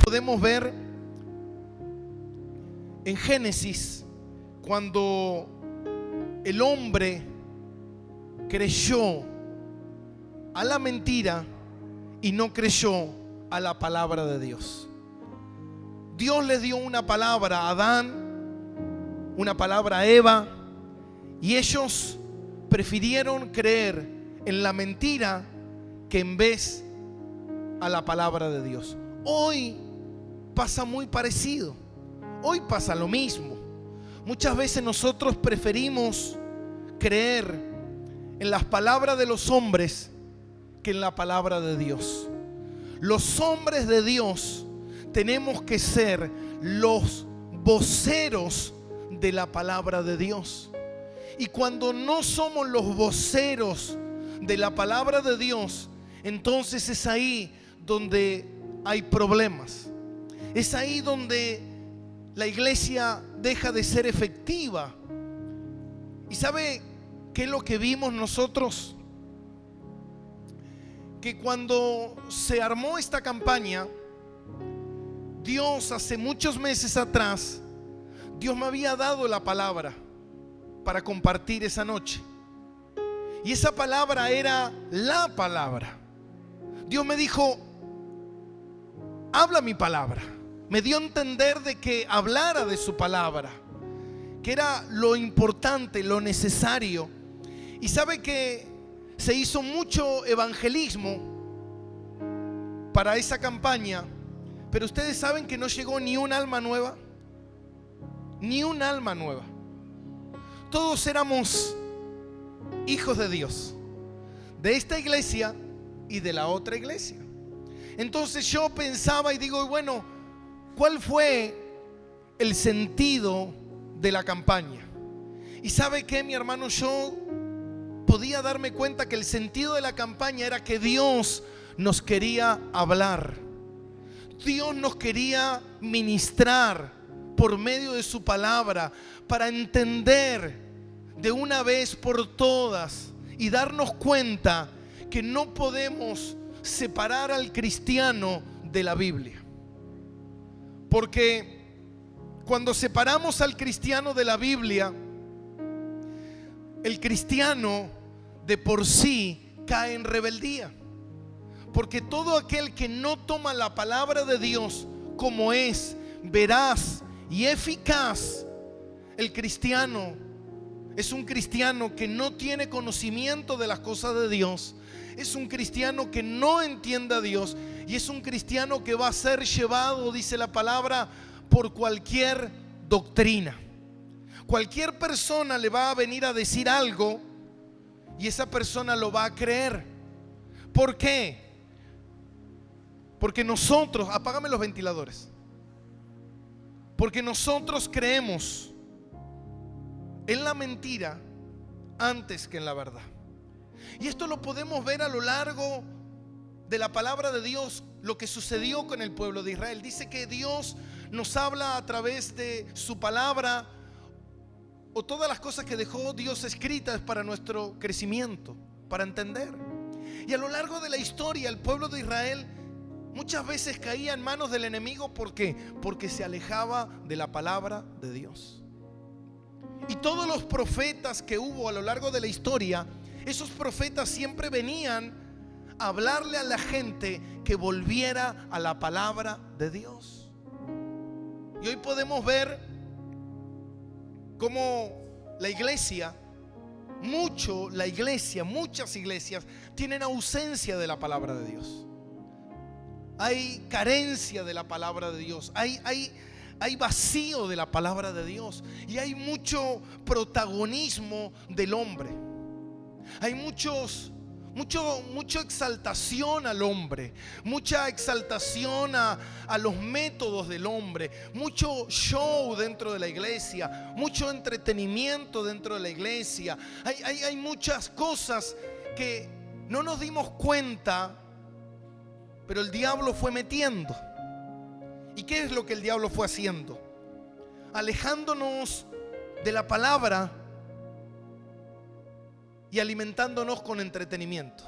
podemos ver en Génesis, cuando el hombre creyó a la mentira y no creyó a la palabra de Dios. Dios le dio una palabra a Adán, una palabra a Eva, y ellos prefirieron creer en la mentira que en vez a la palabra de Dios. Hoy pasa muy parecido. Hoy pasa lo mismo. Muchas veces nosotros preferimos creer en las palabras de los hombres que en la palabra de Dios. Los hombres de Dios tenemos que ser los voceros de la palabra de Dios. Y cuando no somos los voceros de la palabra de Dios, entonces es ahí donde hay problemas. Es ahí donde la iglesia deja de ser efectiva. ¿Y sabe qué es lo que vimos nosotros? Que cuando se armó esta campaña, Dios hace muchos meses atrás, Dios me había dado la palabra para compartir esa noche. Y esa palabra era la palabra. Dios me dijo: habla mi palabra. Me dio a entender de que hablara de su palabra, que era lo importante, lo necesario. Y sabe que se hizo mucho evangelismo para esa campaña, pero ustedes saben que no llegó ni un alma nueva. Ni un alma nueva. Todos éramos hijos de Dios, de esta iglesia y de la otra iglesia. Entonces yo pensaba y digo, bueno, ¿cuál fue el sentido de la campaña? Y ¿sabe qué, mi hermano? Yo podía darme cuenta que el sentido de la campaña era que Dios nos quería hablar. Dios nos quería ministrar por medio de su palabra para entender de una vez por todas y darnos cuenta que no podemos separar al cristiano de la Biblia. Porque cuando separamos al cristiano de la Biblia, el cristiano de por sí cae en rebeldía. Porque todo aquel que no toma la palabra de Dios como es, veraz y eficaz, el cristiano es un cristiano que no tiene conocimiento de las cosas de Dios. Es un cristiano que no entiende a Dios. Y es un cristiano que va a ser llevado, dice la palabra, por cualquier doctrina. Cualquier persona le va a venir a decir algo y esa persona lo va a creer. ¿Por qué? Porque nosotros, apágame los ventiladores. Porque nosotros creemos en la mentira antes que en la verdad. Y esto lo podemos ver a lo largo de la palabra de Dios, lo que sucedió con el pueblo de Israel. Dice que Dios nos habla a través de su palabra, o todas las cosas que dejó Dios escritas para nuestro crecimiento, para entender. Y a lo largo de la historia, el pueblo de Israel muchas veces caía en manos del enemigo. ¿Por qué? Porque se alejaba de la palabra de Dios. Y todos los profetas que hubo a lo largo de la historia, esos profetas siempre venían a hablarle a la gente que volviera a la palabra de Dios. Y hoy podemos ver cómo muchas iglesias tienen ausencia de la palabra de Dios. Hay carencia de la palabra de Dios. Hay vacío de la palabra de Dios. Y hay mucho protagonismo del hombre. Hay mucha exaltación al hombre, mucha exaltación a los métodos del hombre, mucho show dentro de la iglesia, mucho entretenimiento dentro de la iglesia. Hay muchas cosas que no nos dimos cuenta, pero el diablo fue metiendo. ¿Y qué es lo que el diablo fue haciendo? Alejándonos de la palabra y alimentándonos con entretenimiento.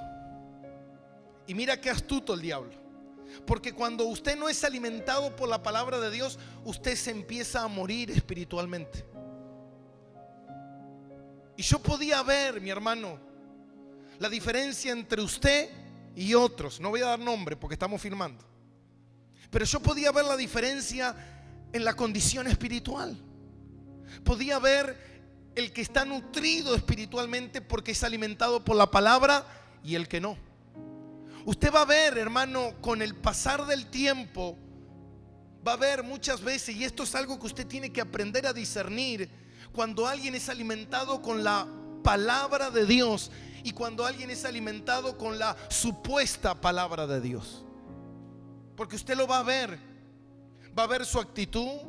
Y mira qué astuto el diablo. Porque cuando usted no es alimentado por la palabra de Dios, usted se empieza a morir espiritualmente. Y yo podía ver, mi hermano, la diferencia entre usted y otros. No voy a dar nombre porque estamos firmando, pero yo podía ver la diferencia en la condición espiritual. Podía ver el que está nutrido espiritualmente porque es alimentado por la palabra y el que no. Usted va a ver, hermano, con el pasar del tiempo, va a ver muchas veces, y esto es algo que usted tiene que aprender a discernir, cuando alguien es alimentado con la palabra de Dios y cuando alguien es alimentado con la supuesta palabra de Dios. Porque usted lo va a ver su actitud,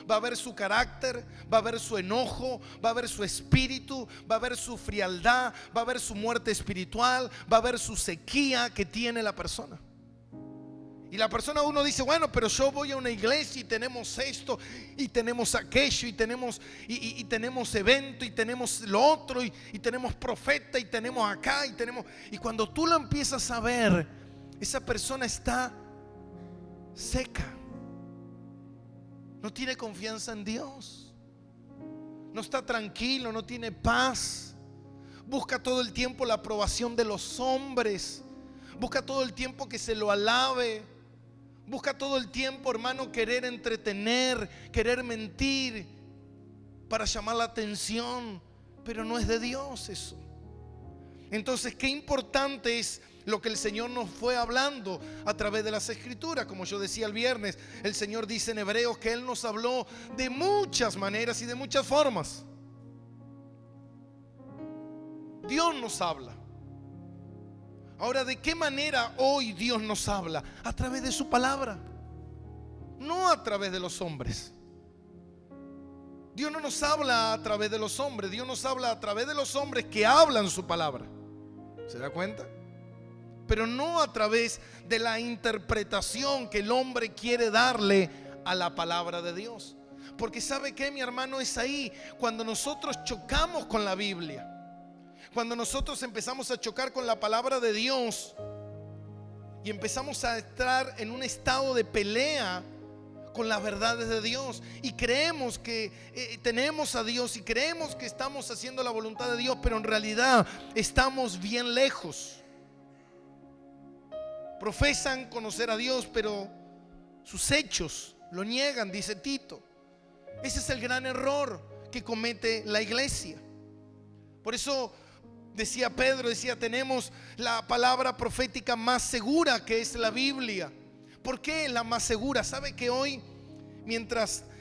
va a ver su carácter, va a ver su enojo, va a ver su espíritu, va a ver su frialdad, va a ver su muerte espiritual, va a ver su sequía que tiene la persona. Y la persona, uno dice, bueno, pero yo voy a una iglesia y tenemos esto y tenemos aquello y tenemos evento y tenemos lo otro y tenemos profeta y tenemos acá y tenemos. Y cuando tú lo empiezas a ver, esa persona está seca. No tiene confianza en Dios, no está tranquilo, no tiene paz. Busca todo el tiempo la aprobación de los hombres, busca todo el tiempo que se lo alabe, busca todo el tiempo, hermano, querer entretener, querer mentir para llamar la atención, pero no es de Dios eso. Entonces, qué importante es lo que el Señor nos fue hablando a través de las Escrituras. Como yo decía el viernes, el Señor dice en Hebreos que Él nos habló de muchas maneras y de muchas formas. Dios nos habla. Ahora, ¿de qué manera hoy Dios nos habla? A través de su palabra, no a través de los hombres. Dios no nos habla a través de los hombres, Dios nos habla a través de los hombres que hablan su palabra. ¿Se da cuenta? Pero no a través de la interpretación que el hombre quiere darle a la palabra de Dios. Porque ¿sabe qué, mi hermano? Es ahí cuando nosotros chocamos con la Biblia, cuando nosotros empezamos a chocar con la palabra de Dios y empezamos a estar en un estado de pelea con las verdades de Dios y creemos que tenemos a Dios y creemos que estamos haciendo la voluntad de Dios, pero en realidad estamos bien lejos. Profesan conocer a Dios, pero sus hechos lo niegan, dice Tito. Ese es el gran error que comete la iglesia. Por eso decía Pedro, tenemos la palabra profética más segura, que es la Biblia. ¿Por qué la más segura? ¿Sabe que hoy,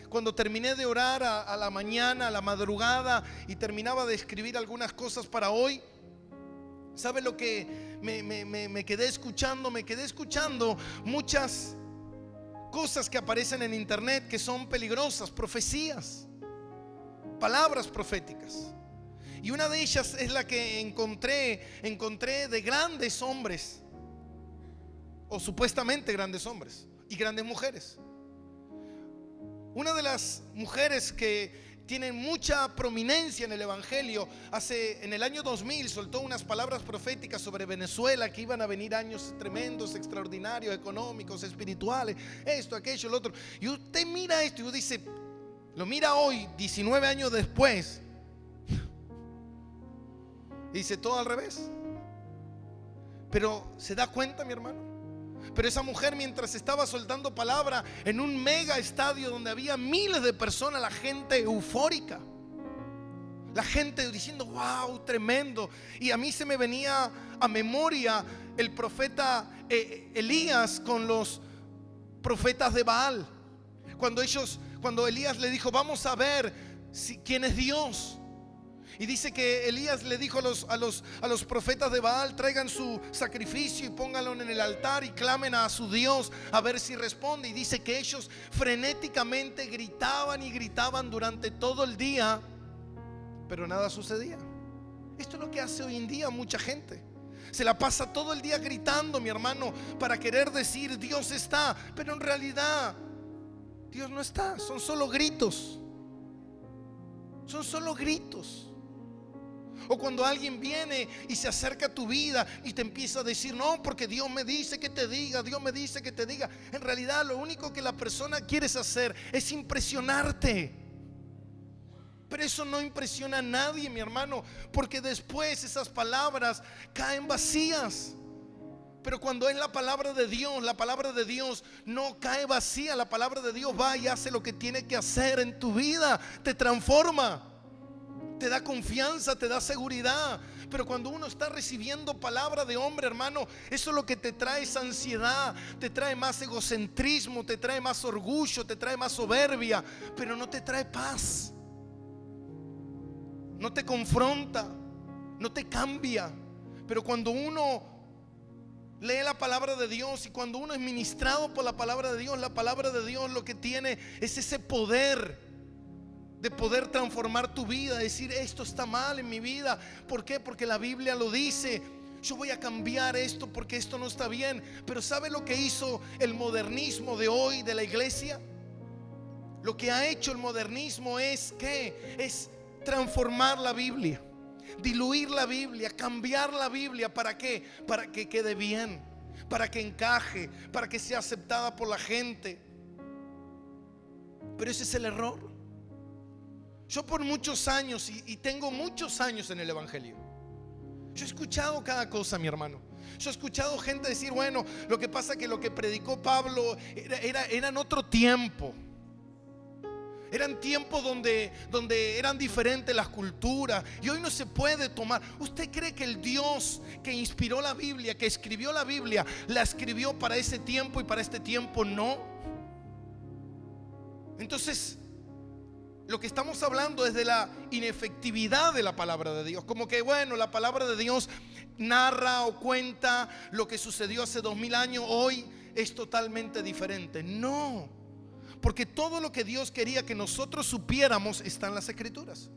cuando terminé de orar a la mañana, a la madrugada, y terminaba de escribir algunas cosas para hoy, ¿sabe lo que me quedé escuchando? Me quedé escuchando muchas cosas que aparecen en internet que son peligrosas, profecías, palabras proféticas. Y una de ellas es la que encontré de grandes hombres, o supuestamente grandes hombres y grandes mujeres. Una de las mujeres que tienen mucha prominencia en el evangelio, en el año 2000 soltó unas palabras proféticas sobre Venezuela, que iban a venir años tremendos, extraordinarios, económicos, espirituales, esto, aquello, lo otro. Y usted mira esto y usted dice, lo mira hoy, 19 años después, y dice todo al revés. Pero ¿se da cuenta, mi hermano? Pero esa mujer, mientras estaba soltando palabra en un mega estadio donde había miles de personas, la gente eufórica, la gente diciendo wow, tremendo. Y a mí se me venía a memoria el profeta Elías con los profetas de Baal, cuando Elías le dijo, vamos a ver quién es Dios. Y dice que Elías le dijo a los profetas de Baal, traigan su sacrificio y pónganlo en el altar y clamen a su Dios a ver si responde. Y dice que ellos frenéticamente gritaban y gritaban durante todo el día, pero nada sucedía. Esto es lo que hace hoy en día mucha gente. Se la pasa todo el día gritando, mi hermano, para querer decir Dios está, pero en realidad Dios no está. Son solo gritos. Son solo gritos. O cuando alguien viene y se acerca a tu vida y te empieza a decir, no, porque Dios me dice que te diga, Dios me dice que te diga. En realidad lo único que la persona quiere hacer es impresionarte. Pero eso no impresiona a nadie, mi hermano, porque después esas palabras caen vacías. Pero cuando es la palabra de Dios no cae vacía. La palabra de Dios va y hace lo que tiene que hacer en tu vida. Te transforma, te da confianza, te da seguridad. Pero cuando uno está recibiendo palabra de hombre, hermano, eso es lo que te trae esa ansiedad, te trae más egocentrismo, te trae más orgullo, te trae más soberbia, pero no te trae paz. No te confronta, no te cambia. Pero cuando uno lee la palabra de Dios y cuando uno es ministrado por la palabra de Dios, la palabra de Dios lo que tiene es ese poder de poder transformar tu vida, decir, esto está mal en mi vida. ¿Por qué? Porque la Biblia lo dice. Yo voy a cambiar esto porque esto no está bien. Pero ¿sabe lo que hizo el modernismo de hoy de la iglesia? Lo que ha hecho el modernismo es ¿qué? Es transformar la Biblia, diluir la Biblia, cambiar la Biblia. ¿Para qué? Para que quede bien, para que encaje, para que sea aceptada por la gente. Pero ese es el error. Yo por muchos años, y tengo muchos años en el evangelio, yo he escuchado cada cosa, mi hermano. Yo he escuchado gente decir, bueno, lo que pasa es que lo que predicó Pablo era en otro tiempo. Eran tiempos donde eran diferentes las culturas. Y hoy no se puede tomar. ¿Usted cree que el Dios que inspiró la Biblia, que escribió la Biblia, la escribió para ese tiempo y para este tiempo no? Entonces, lo que estamos hablando es de la inefectividad de la palabra de Dios. Como que bueno, la palabra de Dios narra o cuenta lo que sucedió hace 2000 años. Hoy es totalmente diferente. No, porque todo lo que Dios quería que nosotros supiéramos está en las Escrituras.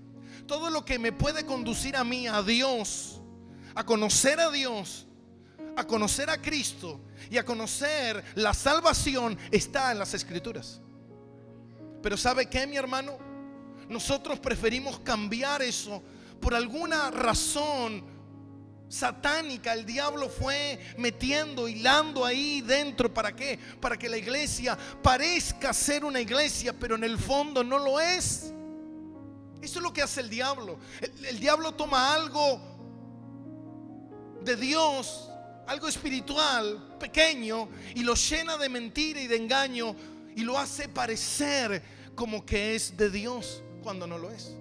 Todo lo que me puede conducir a mí, a Dios, a conocer a Dios, a conocer a Cristo y a conocer la salvación, está en las Escrituras. Pero ¿sabe qué, mi hermano? Nosotros preferimos cambiar eso por alguna razón satánica. El diablo fue metiendo, hilando ahí dentro. ¿Para qué? Para que la iglesia parezca ser una iglesia, pero en el fondo no lo es. Eso es lo que hace el diablo. El diablo toma algo de Dios, algo espiritual, pequeño, y lo llena de mentira y de engaño, y lo hace parecer como que es de Dios, cuando no lo es.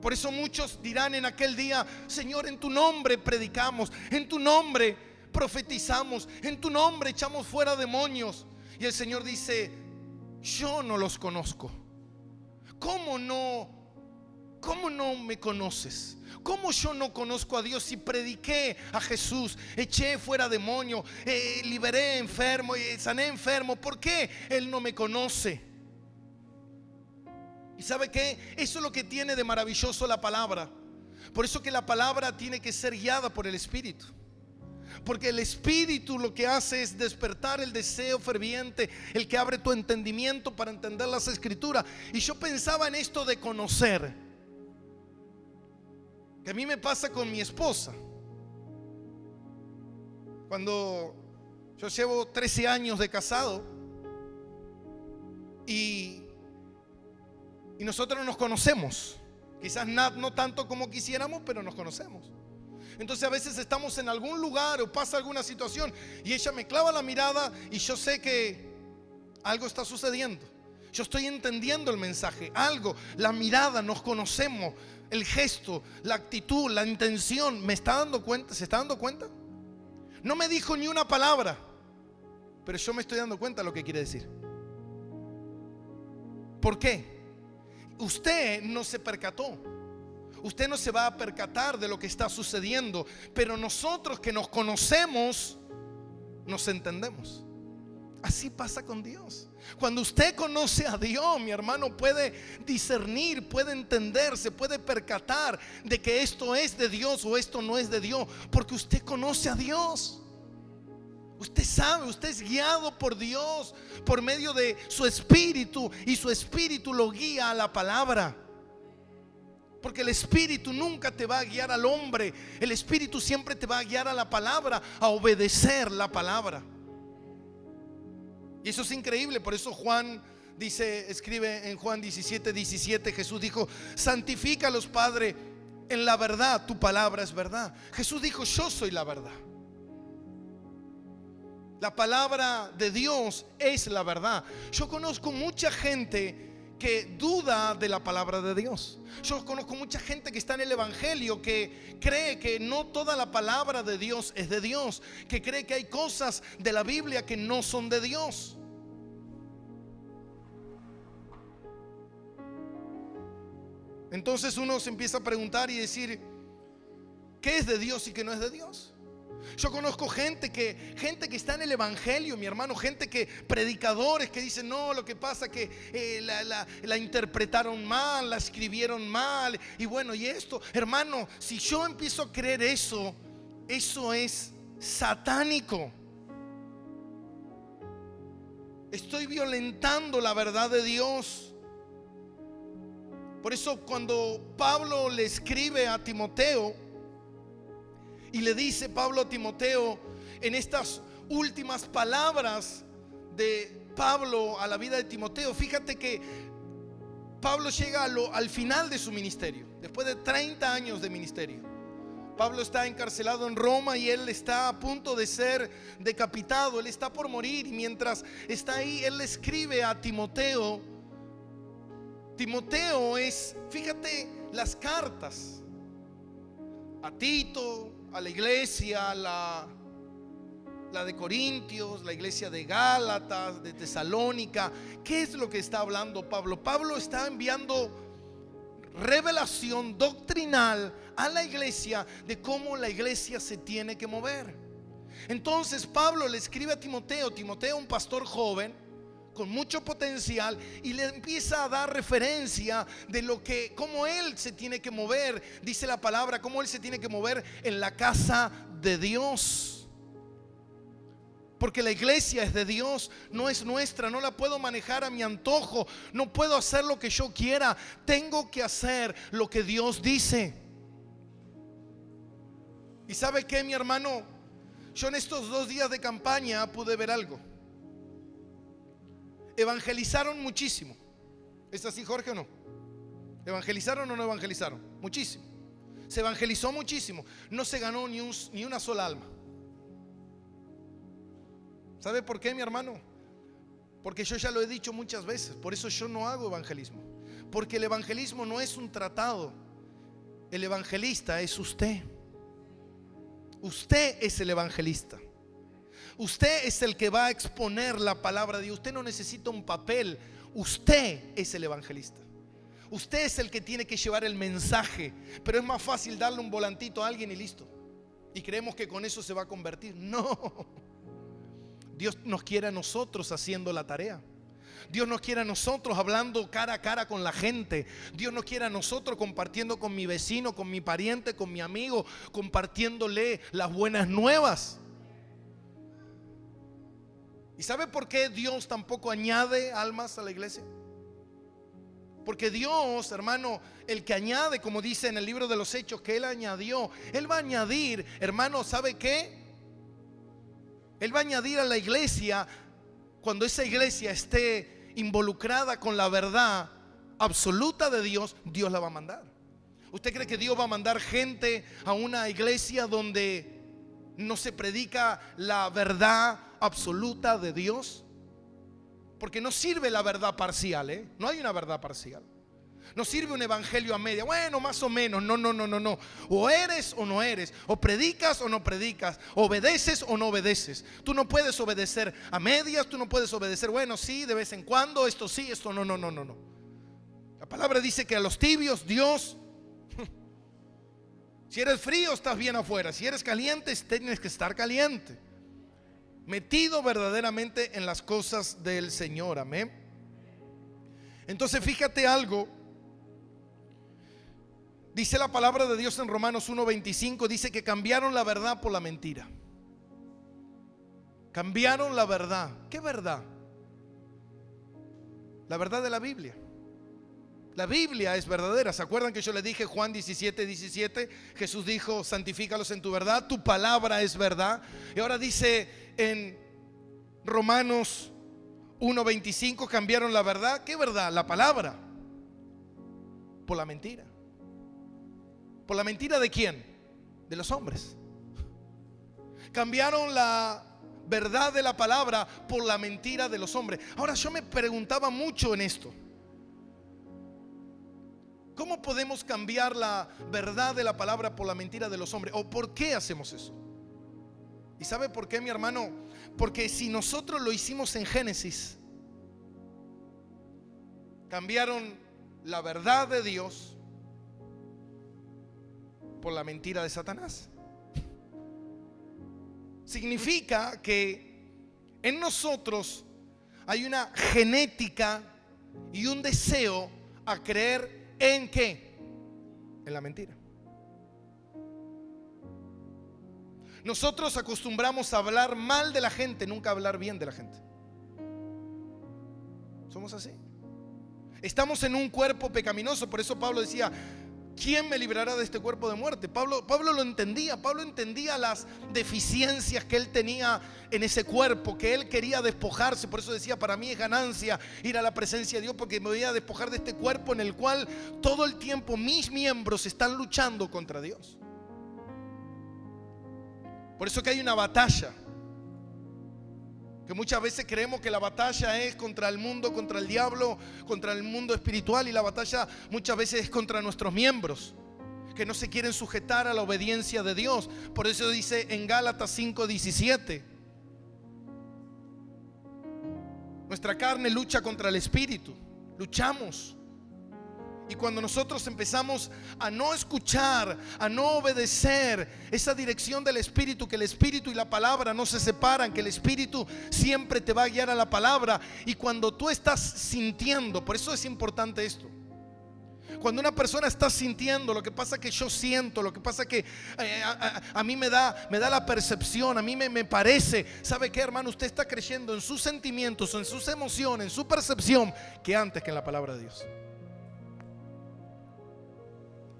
Por eso muchos dirán en aquel día, Señor, en tu nombre predicamos, en tu nombre profetizamos, en tu nombre echamos fuera demonios. Y el Señor dice, yo no los conozco. ¿Cómo no me conoces? ¿Cómo yo no conozco a Dios si prediqué a Jesús, eché fuera demonios, liberé enfermo y sané enfermo? ¿Por qué Él no me conoce? ¿Y sabe qué? Eso es lo que tiene de maravilloso la palabra. Por eso que la palabra tiene que ser guiada por el Espíritu. Porque el Espíritu lo que hace es despertar el deseo ferviente, el que abre tu entendimiento para entender las Escrituras. Y yo pensaba en esto de conocer, que a mí me pasa con mi esposa. Cuando yo llevo 13 años de casado y nosotros nos conocemos. Quizás no tanto como quisiéramos, pero nos conocemos. Entonces a veces estamos en algún lugar o pasa alguna situación y ella me clava la mirada y yo sé que algo está sucediendo. Yo estoy entendiendo el mensaje, algo, la mirada, nos conocemos, el gesto, la actitud, la intención. ¿Me está dando cuenta? ¿Se está dando cuenta? No me dijo ni una palabra, pero yo me estoy dando cuenta de lo que quiere decir. ¿Por qué? Usted no se percató. Usted no se va a percatar de lo que está sucediendo, pero nosotros que nos conocemos, nos entendemos. Así pasa con Dios. Cuando usted conoce a Dios, mi hermano, puede discernir, puede entender, se puede percatar de que esto es de Dios o esto no es de Dios, porque usted conoce a Dios. Usted sabe, usted es guiado por Dios por medio de su Espíritu, y su Espíritu lo guía a la palabra. Porque el Espíritu nunca te va a guiar al hombre. El Espíritu siempre te va a guiar a la palabra, a obedecer la palabra. Y eso es increíble. Por eso Juan dice, escribe en Juan 17:17, Jesús dijo: santifícalos, Padre, en la verdad, tu palabra es verdad. Jesús dijo: yo soy la verdad. La palabra de Dios es la verdad. Yo conozco mucha gente que duda de la palabra de Dios. Yo conozco mucha gente que está en el evangelio, que cree que no toda la palabra de Dios es de Dios, que cree que hay cosas de la Biblia que no son de Dios. Entonces uno se empieza a preguntar y decir: ¿qué es de Dios y qué no es de Dios? Yo conozco gente que está en el evangelio, mi hermano, predicadores que dicen: no, lo que pasa que la interpretaron mal, la escribieron mal. Y bueno, y esto, hermano, si yo empiezo a creer eso es satánico. Estoy violentando la verdad de Dios. Por eso cuando Pablo le escribe a Timoteo y le dice Pablo a Timoteo, en estas últimas palabras de Pablo a la vida de Timoteo, fíjate que Pablo llega al final de su ministerio, después de 30 años de ministerio. Pablo está encarcelado en Roma y él está a punto de ser decapitado, él está por morir, y mientras está ahí, él le escribe a Timoteo. Timoteo es, fíjate, las cartas a Tito, a la iglesia, la de Corintios, la iglesia de Gálatas, de Tesalónica. ¿Qué es lo que está hablando Pablo? Pablo está enviando revelación doctrinal a la iglesia de cómo la iglesia se tiene que mover. Entonces Pablo le escribe a Timoteo, un pastor joven con mucho potencial, y le empieza a dar referencia de cómo él se tiene que mover. Dice la palabra, cómo él se tiene que mover en la casa de Dios. Porque la iglesia es de Dios, no es nuestra. No la puedo manejar a mi antojo, no puedo hacer lo que yo quiera. Tengo que hacer lo que Dios dice. ¿Y sabe qué, mi hermano? Yo en estos 2 días de campaña pude ver algo. Evangelizaron muchísimo. ¿Es así, Jorge, o no? ¿Evangelizaron o no evangelizaron? Muchísimo. Se evangelizó muchísimo. No se ganó ni una sola alma. ¿Sabe por qué, mi hermano? Porque yo ya lo he dicho muchas veces. Por eso yo no hago evangelismo. Porque el evangelismo no es un tratado. El evangelista es usted. Usted es el evangelista. Usted es el que va a exponer la palabra de Dios. Usted no necesita un papel. Usted es el evangelista. Usted es el que tiene que llevar el mensaje. Pero es más fácil darle un volantito a alguien y listo. Y creemos que con eso se va a convertir. No. Dios nos quiere a nosotros haciendo la tarea. Dios nos quiere a nosotros hablando cara a cara con la gente. Dios nos quiere a nosotros compartiendo con mi vecino, con mi pariente, con mi amigo, compartiéndole las buenas nuevas. ¿Y sabe por qué Dios tampoco añade almas a la iglesia? Porque Dios, hermano, el que añade, como dice en el libro de los Hechos, que Él añadió, Él va a añadir, hermano, ¿sabe qué? Él va a añadir a la iglesia cuando esa iglesia esté involucrada con la verdad absoluta de Dios. Dios la va a mandar. ¿Usted cree que Dios va a mandar gente a una iglesia donde no se predica la verdad absoluta de Dios? Porque no sirve la verdad parcial, no hay una verdad parcial. No sirve un evangelio a media, bueno, más o menos. No. O eres o no eres, o predicas o no predicas, obedeces o no obedeces. Tú no puedes obedecer a medias, tú no puedes obedecer, bueno, sí, de vez en cuando, esto sí, esto no. La palabra dice que a los tibios Dios, si eres frío estás bien afuera, si eres caliente tienes que estar caliente, metido verdaderamente en las cosas del Señor, amén. Entonces fíjate algo. Dice la palabra de Dios en Romanos 1:25, dice que cambiaron la verdad por la mentira. Cambiaron la verdad. ¿Qué verdad? La verdad de la Biblia. La Biblia es verdadera. ¿Se acuerdan que yo les dije Juan 17:17? Jesús dijo: santifícalos en tu verdad, tu palabra es verdad. Y ahora dice en Romanos 1:25, cambiaron la verdad. ¿Qué verdad? La palabra por la mentira. ¿Por la mentira de quién? De los hombres. Cambiaron la verdad de la palabra por la mentira de los hombres. Ahora, yo me preguntaba mucho en esto: ¿cómo podemos cambiar la verdad de la palabra por la mentira de los hombres? ¿O por qué hacemos eso? ¿Y sabe por qué, mi hermano? Porque si nosotros lo hicimos en Génesis, cambiaron la verdad de Dios por la mentira de Satanás. Significa que en nosotros hay una genética y un deseo a creer ¿en qué? En la mentira. Nosotros acostumbramos a hablar mal de la gente, nunca a hablar bien de la gente. Somos así. Estamos en un cuerpo pecaminoso. Por eso Pablo decía: ¿quién me librará de este cuerpo de muerte? Pablo lo entendía. Pablo entendía las deficiencias que él tenía en ese cuerpo, que él quería despojarse. Por eso decía: para mí es ganancia ir a la presencia de Dios, porque me voy a despojar de este cuerpo en el cual todo el tiempo mis miembros están luchando contra Dios. Por eso que hay una batalla, que muchas veces creemos que la batalla es contra el mundo, contra el diablo, contra el mundo espiritual, y la batalla muchas veces es contra nuestros miembros, que no se quieren sujetar a la obediencia de Dios. Por eso dice en Gálatas 5:17: nuestra carne lucha contra el espíritu. Luchamos. Y cuando nosotros empezamos a no escuchar, a no obedecer esa dirección del Espíritu, que el Espíritu y la palabra no se separan, que el Espíritu siempre te va a guiar a la palabra. Y cuando tú estás sintiendo, por eso es importante esto, cuando una persona está sintiendo, lo que pasa que yo siento, lo que pasa que a mí me da la percepción, a mí me parece, ¿sabe qué, hermano? Usted está creyendo en sus sentimientos, en sus emociones, en su percepción, que antes que en la palabra de Dios.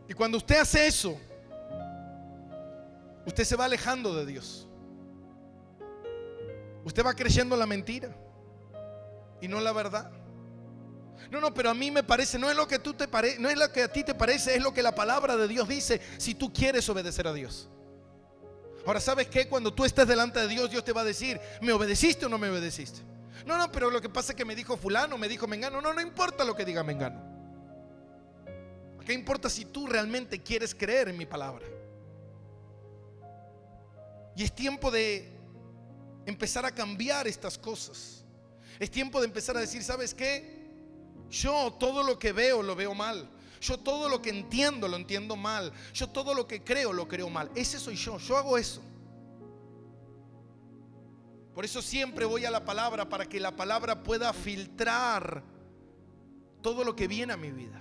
Y cuando usted hace eso, usted se va alejando de Dios. Usted va creyendo la mentira y no la verdad. No, pero a mí me parece, no es lo que no es lo que a ti te parece, es lo que la palabra de Dios dice, si tú quieres obedecer a Dios. Ahora, ¿sabes qué? Cuando tú estés delante de Dios, Dios te va a decir: ¿me obedeciste o no me obedeciste? No, pero lo que pasa es que me dijo fulano, me dijo mengano. No importa lo que diga mengano. ¿Qué importa si tú realmente quieres creer en mi palabra? Y es tiempo de empezar a cambiar estas cosas. Es tiempo de empezar a decir: ¿sabes qué? Yo todo lo que veo lo veo mal. Yo todo lo que entiendo lo entiendo mal. Yo todo lo que creo lo creo mal. Ese soy yo hago eso. Por eso siempre voy a la palabra, para que la palabra pueda filtrar todo lo que viene a mi vida.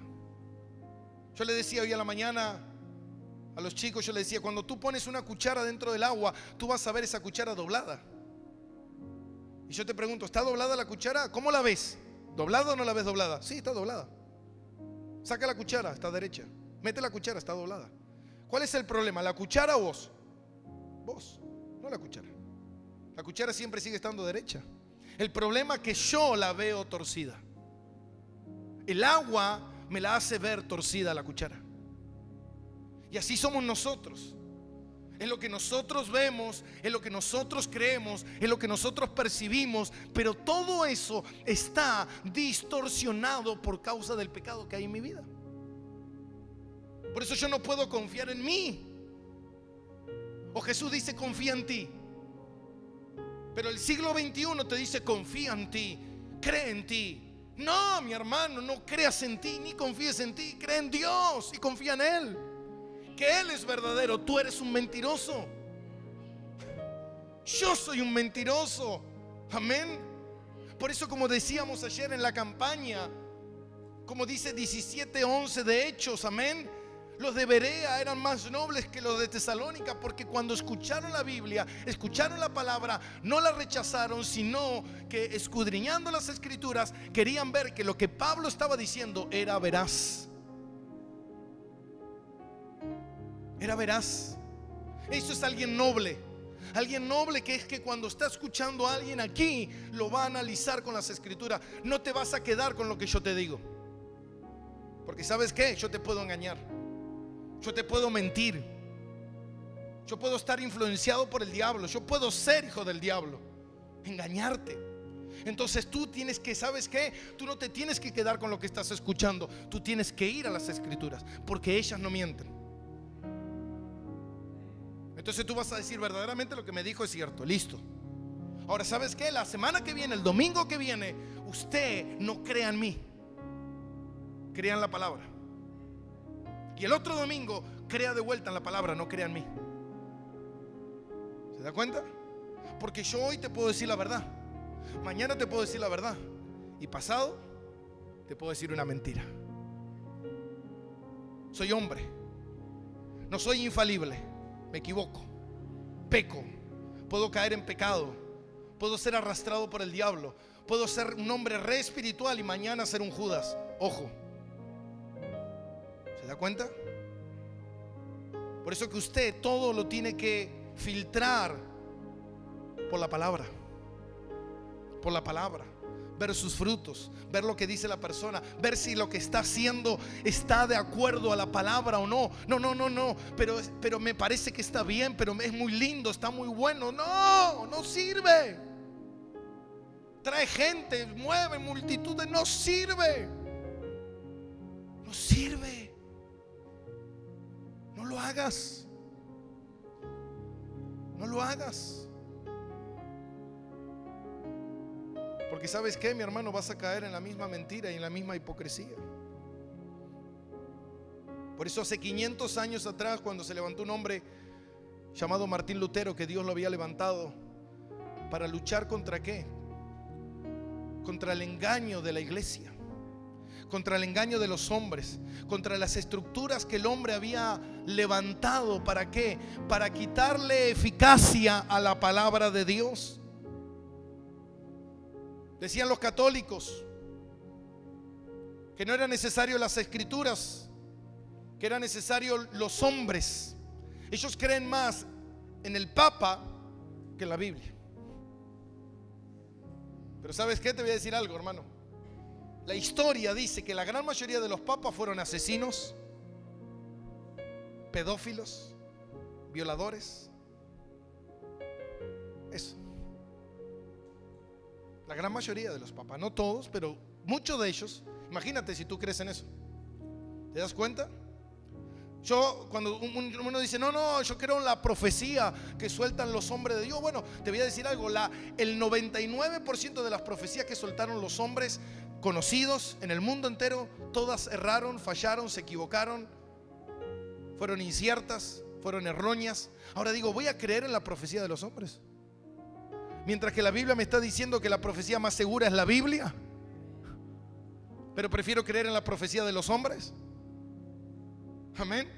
Yo le decía hoy a la mañana a los chicos, yo les decía: cuando tú pones una cuchara dentro del agua, tú vas a ver esa cuchara doblada. Y yo te pregunto: ¿está doblada la cuchara? ¿Cómo la ves? ¿Doblada o no la ves doblada? Sí, está doblada. Saca la cuchara, está derecha. Mete la cuchara, está doblada. ¿Cuál es el problema? ¿La cuchara o vos? Vos, no la cuchara. La cuchara siempre sigue estando derecha. El problema es que yo la veo torcida. El agua me la hace ver torcida la cuchara. Y así somos nosotros. Es lo que nosotros vemos, es lo que nosotros creemos, es lo que nosotros percibimos, pero todo eso está distorsionado por causa del pecado que hay en mi vida. Por eso yo no puedo confiar en mí. O Jesús dice: confía en ti. Pero el siglo XXI te dice: confía en ti, cree en ti. No, mi hermano, no creas en ti ni confíes en ti. Cree en Dios y confía en Él, que Él es verdadero. Tú eres un mentiroso. Yo soy un mentiroso. Amén. Por eso, como decíamos ayer en la campaña, como dice 17:11 de Hechos, amén, Los de Berea eran más nobles que los de Tesalónica, porque cuando escucharon la Biblia, escucharon la palabra, no la rechazaron, sino que escudriñando las escrituras querían ver que lo que Pablo estaba diciendo era veraz. Era veraz. Eso es alguien noble. Alguien noble que es que cuando está escuchando a alguien aquí, lo va a analizar con las escrituras. No te vas a quedar con lo que yo te digo, porque ¿sabes qué? Yo te puedo engañar, yo te puedo mentir, yo puedo estar influenciado por el diablo, yo puedo ser hijo del diablo, engañarte. Entonces tú tienes que, ¿sabes qué? Tú no te tienes que quedar con lo que estás escuchando, tú tienes que ir a las escrituras, porque ellas no mienten. Entonces tú vas a decir, verdaderamente lo que me dijo es cierto, listo. Ahora, ¿sabes qué? La semana que viene, el domingo que viene, usted no crea en mí, crea en la palabra. Y el otro domingo crea de vuelta en la palabra, no crea en mí. ¿Se da cuenta? Porque yo hoy te puedo decir la verdad, mañana te puedo decir la verdad, y pasado te puedo decir una mentira. Soy hombre, no soy infalible. Me equivoco, peco, puedo caer en pecado, puedo ser arrastrado por el diablo, puedo ser un hombre re espiritual y mañana ser un Judas. Ojo, ¿se da cuenta? Por eso que usted todo lo tiene que filtrar por la palabra, por la palabra. Ver sus frutos, ver lo que dice la persona, ver si lo que está haciendo está de acuerdo a la palabra o no. No, pero me parece que está bien, pero es muy lindo, está muy bueno. No sirve. Trae gente, mueve multitudes, no sirve. No sirve. No lo hagas. No lo hagas. Porque ¿sabes qué, mi hermano? Vas a caer en la misma mentira y en la misma hipocresía. Por eso hace 500 años atrás, cuando se levantó un hombre llamado Martín Lutero, que Dios lo había levantado para luchar ¿contra qué? Contra el engaño de la iglesia, contra el engaño de los hombres, contra las estructuras que el hombre había levantado. ¿Para qué? Para quitarle eficacia a la palabra de Dios. Decían los católicos que no era necesario las escrituras, que era necesario los hombres. Ellos creen más en el Papa que en la Biblia. Pero ¿sabes qué? Te voy a decir algo, hermano. La historia dice que la gran mayoría de los papas fueron asesinos, pedófilos, violadores. Eso. La gran mayoría de los papas, no todos, pero muchos de ellos. Imagínate si tú crees en eso. ¿Te das cuenta? Yo, cuando uno dice, no, yo creo en la profecía que sueltan los hombres de Dios. Bueno, te voy a decir algo. El 99% de las profecías que soltaron los hombres conocidos en el mundo entero, todas erraron, fallaron, se equivocaron, fueron inciertas, fueron erróneas. Ahora digo, ¿voy a creer en la profecía de los hombres? Mientras que la Biblia me está diciendo que la profecía más segura es la Biblia, pero prefiero creer en la profecía de los hombres. Amén.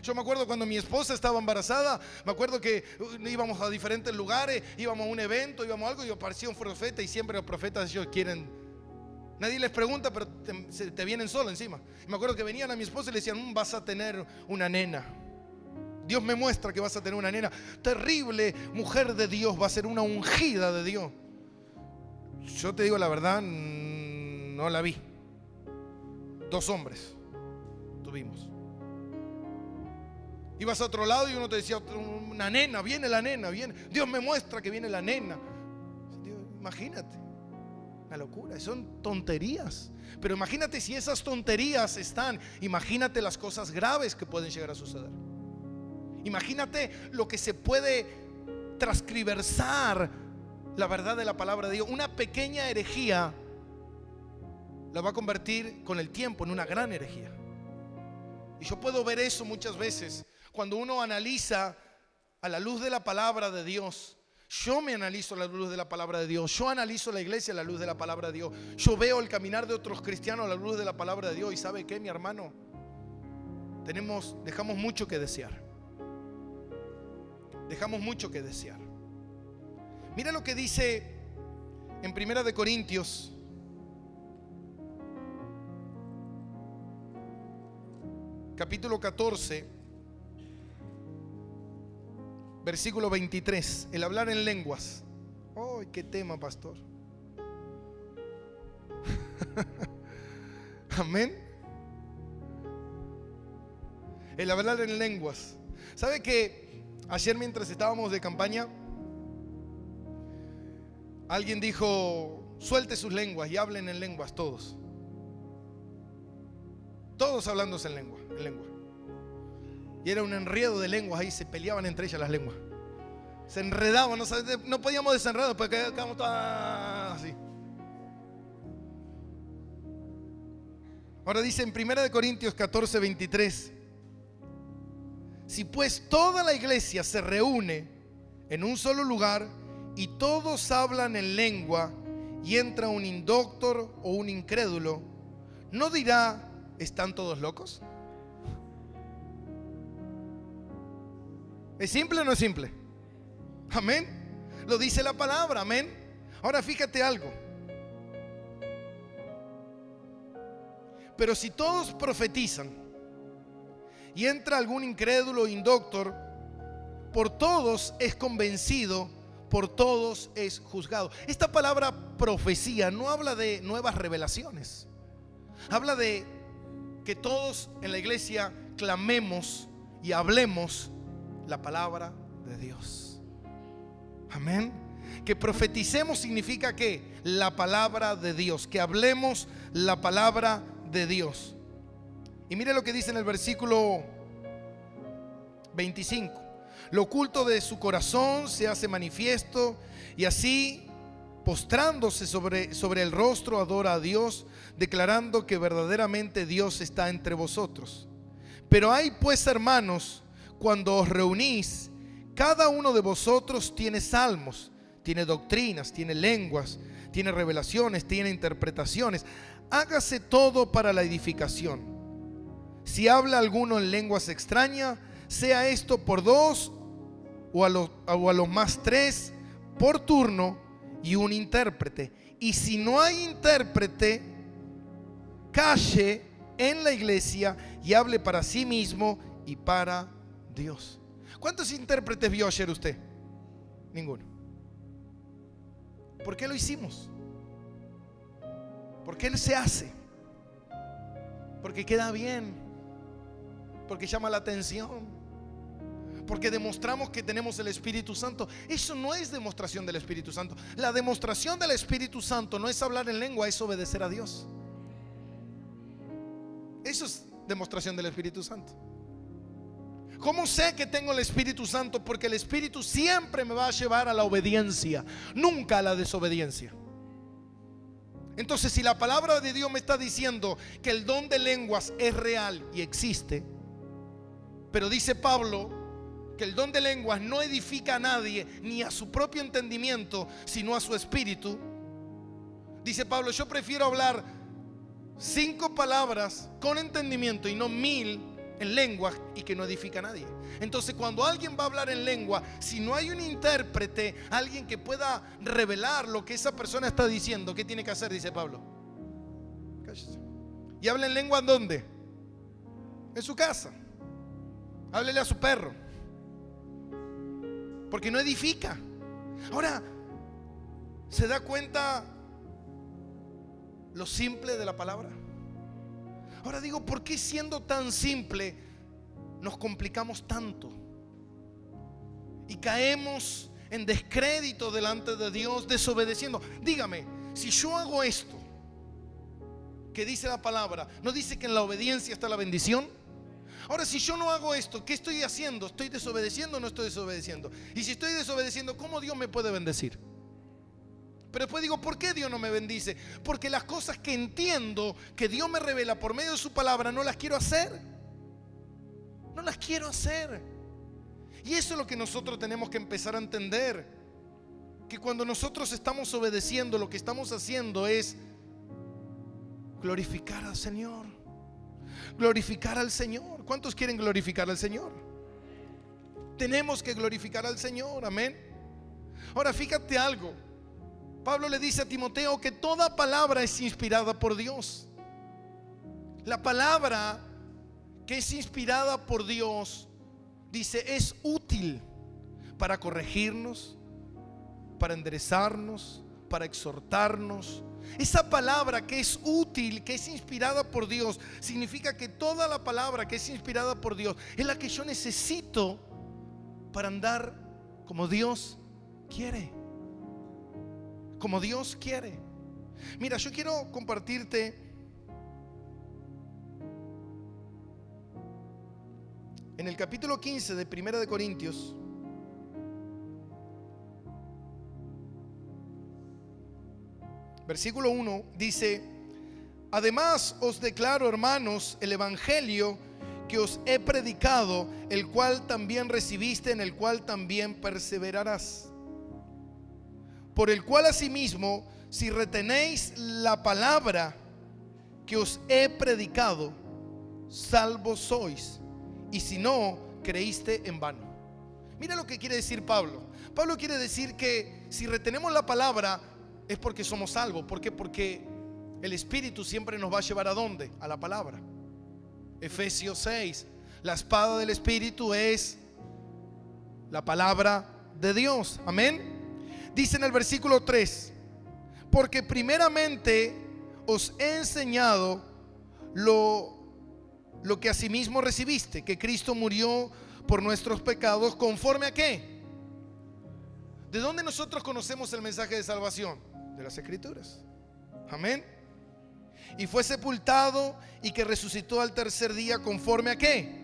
Yo me acuerdo cuando mi esposa estaba embarazada, me acuerdo que íbamos a diferentes lugares, íbamos a un evento, íbamos a algo y aparecía un profeta, y siempre los profetas ellos quieren, nadie les pregunta, pero te vienen solo encima. Y me acuerdo que venían a mi esposa y le decían, vas a tener una nena. Dios me muestra que vas a tener una nena. Terrible mujer de Dios, va a ser una ungida de Dios. Yo te digo la verdad, no la vi. 2 hombres tuvimos. Ibas a otro lado y uno te decía, una nena, viene la nena, viene. Dios me muestra que viene la nena. Imagínate, una locura, son tonterías. Pero imagínate si esas tonterías están, imagínate las cosas graves que pueden llegar a suceder. Imagínate lo que se puede transcriversar la verdad de la palabra de Dios. Una pequeña herejía la va a convertir con el tiempo en una gran herejía. Y yo puedo ver eso muchas veces cuando uno analiza a la luz de la palabra de Dios. Yo me analizo a la luz de la palabra de Dios. Yo analizo la iglesia a la luz de la palabra de Dios. Yo veo el caminar de otros cristianos a la luz de la palabra de Dios. ¿Y sabe qué, mi hermano? dejamos mucho que desear. Dejamos mucho que desear. Mira lo que dice en 1 de Corintios capítulo 14, versículo 23, el hablar en lenguas. ¡Ay, qué tema, pastor! Amén. El hablar en lenguas. ¿Sabe que ayer, mientras estábamos de campaña, alguien dijo: suelte sus lenguas y hablen en lenguas todos? Todos hablándose en lengua. Y era un enredo de lenguas, ahí se peleaban entre ellas las lenguas. Se enredaban, no podíamos desenredar porque quedamos todas así. Ahora dice en 1 Corintios 14, 23: si pues toda la iglesia se reúne en un solo lugar y todos hablan en lengua y entra un indoctor o un incrédulo, ¿no dirá: ¿están todos locos? ¿Es simple o no es simple? Amén. Lo dice la palabra, amén. Ahora fíjate algo. Pero si todos profetizan y entra algún incrédulo o indoctor, por todos es convencido, por todos es juzgado. Esta palabra profecía no habla de nuevas revelaciones. Habla de que todos en la iglesia clamemos y hablemos la palabra de Dios. Amén. Que profeticemos significa que la palabra de Dios, que hablemos la palabra de Dios. Y mire lo que dice en el versículo 25: lo oculto de su corazón se hace manifiesto, y así, postrándose sobre el rostro, adora a Dios, declarando que verdaderamente Dios está entre vosotros. Pero hay pues, hermanos, cuando os reunís, cada uno de vosotros tiene salmos, tiene doctrinas, tiene lenguas, tiene revelaciones, tiene interpretaciones. Hágase todo para la edificación. Si habla alguno en lenguas extrañas, sea esto por dos o a lo más tres por turno, y un intérprete. Y si no hay intérprete, calle en la iglesia y hable para sí mismo y para Dios. ¿Cuántos intérpretes vio ayer usted? Ninguno. ¿Por qué lo hicimos? ¿Por qué se hace? Porque queda bien, porque llama la atención, porque demostramos que tenemos el Espíritu Santo. Eso no es demostración del Espíritu Santo. La demostración del Espíritu Santo no es hablar en lengua, es obedecer a Dios. Eso es demostración del Espíritu Santo. ¿Cómo sé que tengo el Espíritu Santo? Porque el Espíritu siempre me va a llevar a la obediencia, nunca a la desobediencia. Entonces, si la palabra de Dios me está diciendo que el don de lenguas es real y existe, pero dice Pablo que el don de lenguas no edifica a nadie, ni a su propio entendimiento, sino a su espíritu. Dice Pablo: yo prefiero hablar 5 palabras con entendimiento y no 1000 en lenguas, y que no edifica a nadie. Entonces, cuando alguien va a hablar en lengua, si no hay un intérprete, alguien que pueda revelar lo que esa persona está diciendo, ¿qué tiene que hacer? Dice Pablo: cállese. ¿Y habla en lengua en dónde? En su casa. Háblele a su perro, porque no edifica. Ahora, ¿se da cuenta lo simple de la palabra? Ahora digo, ¿por qué siendo tan simple nos complicamos tanto? Y caemos en descrédito delante de Dios, desobedeciendo. Dígame, si yo hago esto que dice la palabra, ¿no dice que en la obediencia está la bendición? Ahora, si yo no hago esto, ¿qué estoy haciendo? ¿Estoy desobedeciendo o no estoy desobedeciendo? Y si estoy desobedeciendo, ¿cómo Dios me puede bendecir? Pero después digo, ¿por qué Dios no me bendice? Porque las cosas que entiendo que Dios me revela por medio de su palabra, no las quiero hacer. No las quiero hacer. Y eso es lo que nosotros tenemos que empezar a entender. Que cuando nosotros estamos obedeciendo, lo que estamos haciendo es glorificar al Señor. glorificar al Señor. ¿Cuántos quieren glorificar al Señor? Tenemos que glorificar al Señor, amén. Ahora fíjate algo. Pablo le dice a Timoteo que toda palabra es inspirada por Dios. La palabra que es inspirada por Dios, dice, es útil para corregirnos, para enderezarnos, para exhortarnos. Esa palabra que es útil, que es inspirada por Dios, significa que toda la palabra que es inspirada por Dios es la que yo necesito para andar como Dios quiere. Como Dios quiere. Mira, yo quiero compartirte en el capítulo 15 de Primera de Corintios, versículo 1, dice: además os declaro, hermanos, el evangelio que os he predicado, el cual también recibiste, en el cual también perseverarás, por el cual asimismo, si retenéis la palabra que os he predicado, salvos sois, y si no, creíste en vano. Mira lo que quiere decir Pablo. Pablo quiere decir que si retenemos la palabra es porque somos salvos. ¿Por qué? Porque el Espíritu siempre nos va a llevar ¿a dónde? A la palabra. Efesios 6, la espada del Espíritu es la palabra de Dios, amén. Dice en el versículo 3: porque primeramente os he enseñado lo que asimismo recibiste, que Cristo murió por nuestros pecados, ¿conforme a qué? ¿De dónde nosotros conocemos el mensaje de salvación? De las Escrituras, amén. Y fue sepultado y que resucitó al tercer día, ¿conforme a qué?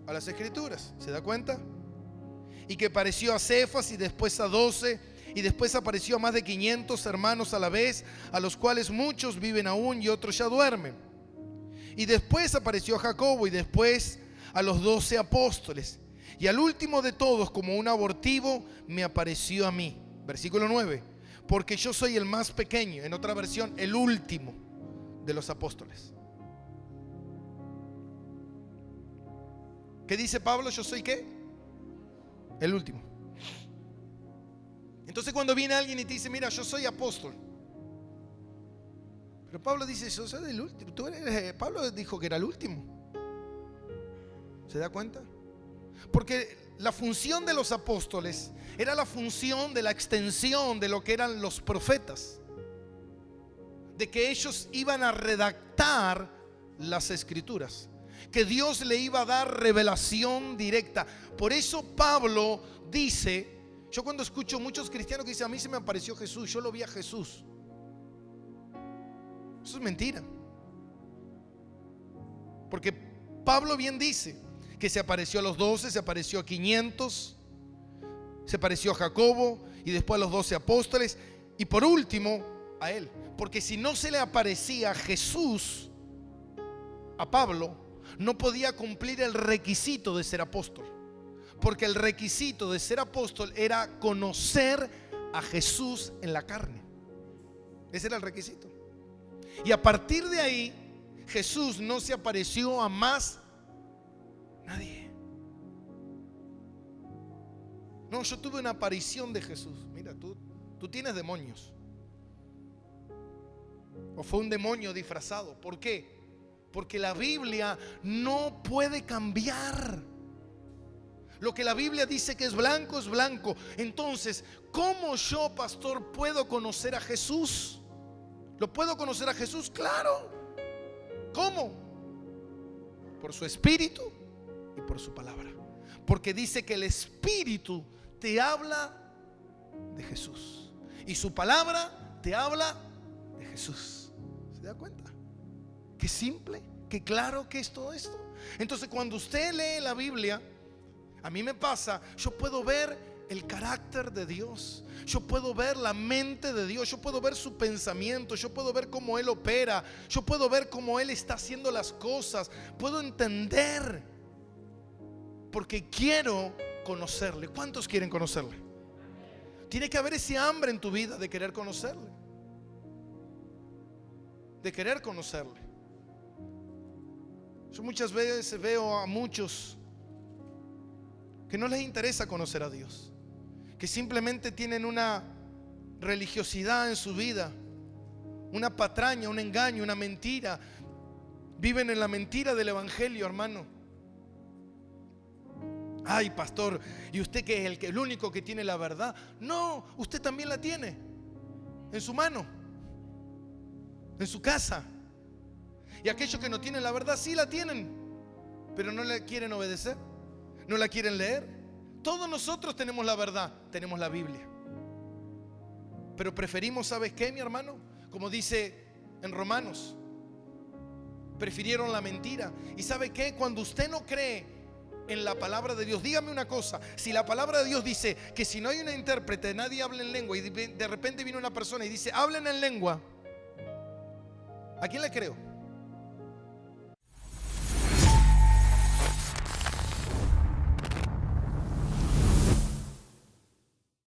A las Escrituras, ¿se da cuenta? Y que apareció a Cefas y después a 12 y después apareció a más de 500 hermanos a la vez, a los cuales muchos viven aún y otros ya duermen. Y después apareció a Jacobo y después a los 12 apóstoles. Y al último de todos, como un abortivo, me apareció a mí. Versículo 9: porque yo soy el más pequeño, en otra versión, el último de los apóstoles. ¿Qué dice Pablo? Yo soy ¿qué? El último. Entonces cuando viene alguien y te dice: mira, yo soy apóstol, pero Pablo dice: yo soy el último. Pablo dijo que era el último. ¿Se da cuenta? Porque la función de los apóstoles era la función de la extensión de lo que eran los profetas, de que ellos iban a redactar las Escrituras, que Dios le iba a dar revelación directa. Por eso Pablo dice, yo cuando escucho muchos cristianos que dicen: a mí se me apareció Jesús, yo lo vi a Jesús. Eso es mentira. Porque Pablo bien dice que se apareció a los 12, se apareció a 500, se apareció a Jacobo y después a los 12 apóstoles y por último a él. Porque si no se le aparecía Jesús a Pablo, no podía cumplir el requisito de ser apóstol. Porque el requisito de ser apóstol era conocer a Jesús en la carne. Ese era el requisito. Y a partir de ahí, Jesús no se apareció a más nadie. No, yo tuve una aparición de Jesús. Mira, tú tienes demonios. O fue un demonio disfrazado. ¿Por qué? Porque la Biblia no puede cambiar. Lo que la Biblia dice que es blanco, es blanco. Entonces, ¿cómo yo, pastor, puedo conocer a Jesús? ¿Lo puedo conocer a Jesús? Claro. ¿Cómo? Por su Espíritu y por su palabra. Porque dice que el Espíritu te habla de Jesús y su palabra te habla de Jesús. ¿Se da cuenta? Qué simple, qué claro que es todo esto. Entonces cuando usted lee la Biblia, a mí me pasa, yo puedo ver el carácter de Dios, yo puedo ver la mente de Dios, yo puedo ver su pensamiento, yo puedo ver cómo Él opera, yo puedo ver cómo Él está haciendo las cosas, puedo entender, porque quiero conocerle. ¿Cuántos quieren conocerle? Tiene que haber ese hambre en tu vida de querer conocerle, de querer conocerle. Yo muchas veces veo a muchos que no les interesa conocer a Dios, que simplemente tienen una religiosidad en su vida, una patraña, un engaño, una mentira. Viven en la mentira del evangelio, hermano. Ay, pastor, ¿y usted que es el único que tiene la verdad? No, usted también la tiene en su mano, en su casa. Y aquellos que no tienen la verdad sí la tienen, pero no la quieren obedecer, no la quieren leer. Todos nosotros tenemos la verdad, tenemos la Biblia, pero preferimos, ¿sabes qué, mi hermano? Como dice en Romanos, prefirieron la mentira. ¿Y sabe qué? Cuando usted no cree en la palabra de Dios, dígame una cosa: si la palabra de Dios dice que si no hay una intérprete nadie habla en lengua, y de repente viene una persona y dice hablen en lengua, ¿a quién le creo?